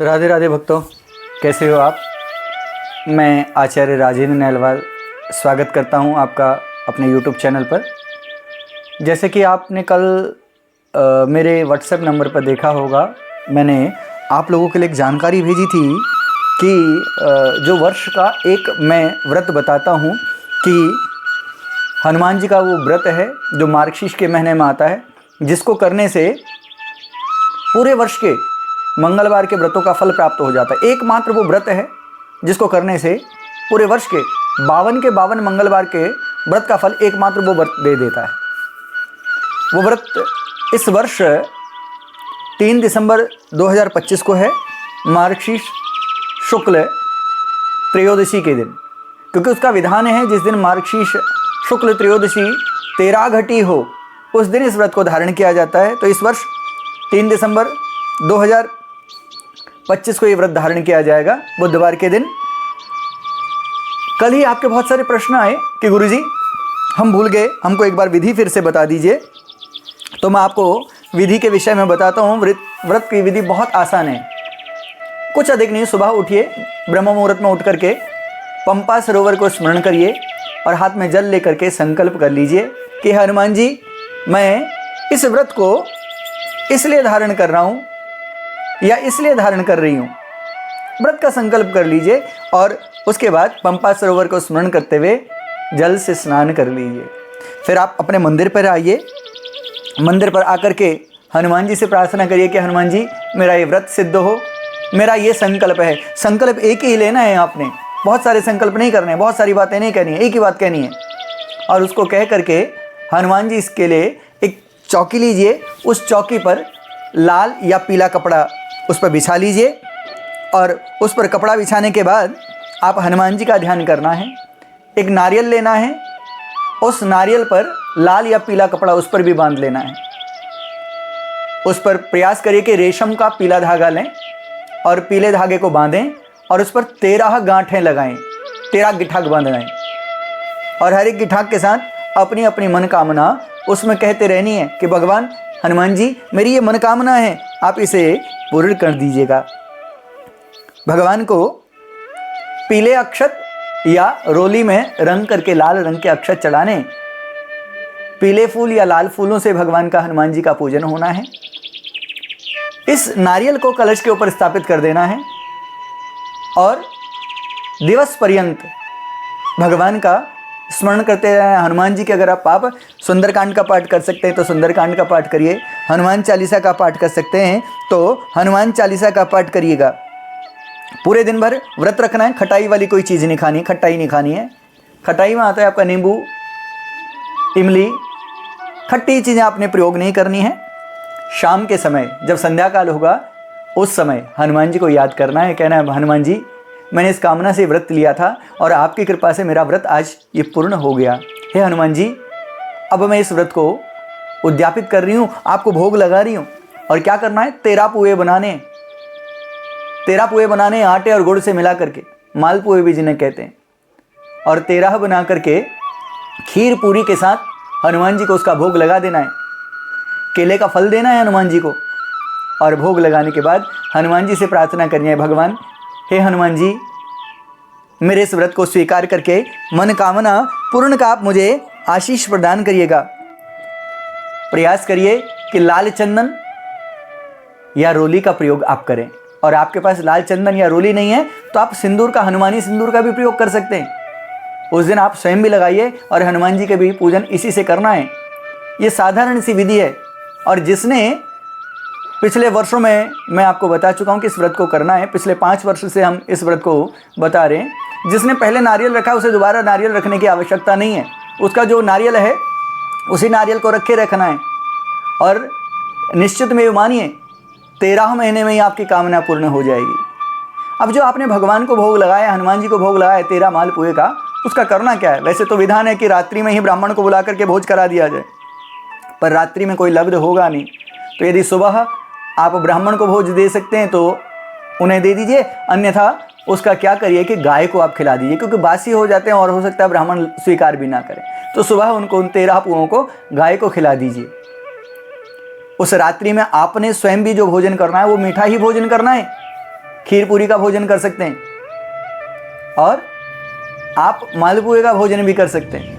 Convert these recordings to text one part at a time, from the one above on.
राधे राधे भक्तों, कैसे हो आप। मैं आचार्य राजेंद्र नहलवाल स्वागत करता हूं आपका अपने YouTube चैनल पर। जैसे कि आपने कल मेरे व्हाट्सएप नंबर पर देखा होगा, मैंने आप लोगों के लिए एक जानकारी भेजी थी कि जो वर्ष का एक मैं व्रत बताता हूं कि हनुमान जी का वो व्रत है जो मार्गशीर्ष के महीने में आता है, जिसको करने से पूरे वर्ष के मंगलवार के व्रतों का फल प्राप्त हो जाता है। एकमात्र वो व्रत है जिसको करने से पूरे वर्ष के 52 के 52 मंगलवार के व्रत का फल एकमात्र वो व्रत दे देता है। वो व्रत इस वर्ष 3 दिसंबर 2025 को है, मार्गशीर्ष शुक्ल त्रयोदशी के दिन, क्योंकि उसका विधान है जिस दिन मार्गशीर्ष शुक्ल त्रयोदशी 13 घटी हो उस दिन इस व्रत को धारण किया जाता है। तो इस वर्ष 3 दिसंबर 2025 को ये व्रत धारण किया जाएगा, बुधवार के दिन। कल ही आपके बहुत सारे प्रश्न आए कि गुरुजी हम भूल गए, हमको एक बार विधि फिर से बता दीजिए। तो मैं आपको विधि के विषय में बताता हूँ। व्रत की विधि बहुत आसान है, कुछ अधिक नहीं। सुबह उठिए, ब्रह्म मुहूर्त में उठ करके पंपा सरोवर को स्मरण करिए और हाथ में जल लेकर के संकल्प कर लीजिए कि हनुमान जी, मैं इस व्रत को इसलिए धारण कर रहा हूँ या इसलिए धारण कर रही हूँ। व्रत का संकल्प कर लीजिए और उसके बाद पंपा सरोवर को स्मरण करते हुए जल से स्नान कर लीजिए। फिर आप अपने मंदिर पर आइए, मंदिर पर आकर के हनुमान जी से प्रार्थना करिए कि हनुमान जी, मेरा ये व्रत सिद्ध हो, मेरा ये संकल्प है। संकल्प एक ही लेना है आपने, बहुत सारे संकल्प नहीं करने, बहुत सारी बातें नहीं कहनी है, एक ही बात कहनी है। और उसको कह करके हनुमान जी इसके लिए एक चौकी लीजिए, उस चौकी पर लाल या पीला कपड़ा उस पर बिछा लीजिए और उस पर कपड़ा बिछाने के बाद आप हनुमान जी का ध्यान करना है। एक नारियल लेना है, उस नारियल पर लाल या पीला कपड़ा उस पर भी बांध लेना है। उस पर प्रयास करिए कि रेशम का पीला धागा लें और पीले धागे को बांधें और उस पर 13 गांठें लगाएं, 13 गिठाक बांधना और हर एक गिठाक के साथ अपनी अपनी मनोकामना उसमें कहते रहनी है कि भगवान हनुमान जी, मेरी ये मनोकामना है, आप इसे पूर्ण कर दीजिएगा। भगवान को पीले अक्षत या रोली में रंग करके लाल रंग के अक्षत चढ़ाने, पीले फूल या लाल फूलों से भगवान का हनुमान जी का पूजन होना है। इस नारियल को कलश के ऊपर स्थापित कर देना है और दिवस पर्यंत भगवान का स्मरण करते हैं। हनुमान जी के अगर आप सुंदरकांड का पाठ कर सकते हैं तो सुंदरकांड का पाठ करिए, हनुमान चालीसा का पाठ कर सकते हैं तो हनुमान चालीसा का पाठ करिएगा। पूरे दिन भर व्रत रखना है, खटाई वाली कोई चीज़ नहीं खानी, खटाई नहीं खानी है। खटाई में आता है आपका नींबू, इमली, खट्टी चीज़ें आपने प्रयोग नहीं करनी है। शाम के समय जब संध्या काल होगा उस समय हनुमान जी को याद करना है, कहना है हनुमान जी, मैंने इस कामना से व्रत लिया था और आपकी कृपा से मेरा व्रत आज ये पूर्ण हो गया। हे हनुमान जी, अब मैं इस व्रत को उद्यापित कर रही हूँ, आपको भोग लगा रही हूँ। और क्या करना है, 13 पुए बनाने, 13 पुए बनाने आटे और गुड़ से मिला करके, मालपुए भी जिन्हें कहते हैं, और 13 बना करके खीर पूरी के साथ हनुमान जी को उसका भोग लगा देना है। केले का फल देना है हनुमान जी को और भोग लगाने के बाद हनुमान जी से प्रार्थना करनी है, भगवान हे हनुमान जी, मेरे इस व्रत को स्वीकार करके मनोकामना पूर्ण का आप मुझे आशीष प्रदान करिएगा। प्रयास करिए कि लाल चंदन या रोली का प्रयोग आप करें, और आपके पास लाल चंदन या रोली नहीं है तो आप सिंदूर का, हनुमानी सिंदूर का भी प्रयोग कर सकते हैं। उस दिन आप स्वयं भी लगाइए और हनुमान जी के भी पूजन इसी से करना है। ये साधारण सी विधि है और जिसने पिछले वर्षों में मैं आपको बता चुका हूँ कि इस व्रत को करना है, पिछले 5 वर्ष से हम इस व्रत को बता रहे हैं। जिसने पहले नारियल रखा उसे दोबारा नारियल रखने की आवश्यकता नहीं है, उसका जो नारियल है उसी नारियल को रखे रखना है और निश्चित में मानिए 13 महीने में ही आपकी कामना पूर्ण हो जाएगी। अब जो आपने भगवान को भोग लगाया, हनुमान जी को भोग लगाया 13 मालपुए का, उसका करना क्या है। वैसे तो विधान है कि रात्रि में ही ब्राह्मण को बुला करके भोज करा दिया जाए, पर रात्रि में कोई लब्ध होगा नहीं, तो यदि सुबह आप ब्राह्मण को भोज दे सकते हैं तो उन्हें दे दीजिए, अन्यथा उसका क्या करिए कि गाय को आप खिला दीजिए, क्योंकि बासी हो जाते हैं और हो सकता है ब्राह्मण स्वीकार भी ना करें। तो सुबह उनको उन 13 पुओं को गाय को खिला दीजिए। उस रात्रि में आपने स्वयं भी जो भोजन करना है वो मीठा ही भोजन करना है, खीर पूरी का भोजन कर सकते हैं और आप मालपुए का भोजन भी कर सकते हैं।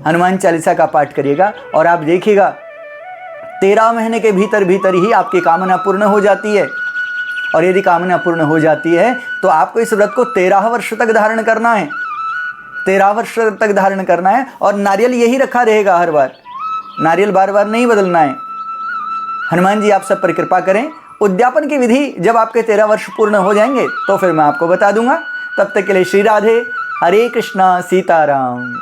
हनुमान चालीसा का पाठ करिएगा और आप देखिएगा 13 महीने के भीतर भीतर ही आपकी कामना पूर्ण हो जाती है। और यदि कामना पूर्ण हो जाती है तो आपको इस व्रत को 13 वर्ष तक धारण करना है, 13 वर्ष तक धारण करना है। और नारियल यही रखा रहेगा हर बार, नारियल बार बार नहीं बदलना है। हनुमान जी आप सब पर कृपा करें। उद्यापन की विधि जब आपके 13 वर्ष पूर्ण हो जाएंगे तो फिर मैं आपको बता दूंगा। तब तक के लिए श्री राधे, हरे कृष्णा, सीताराम।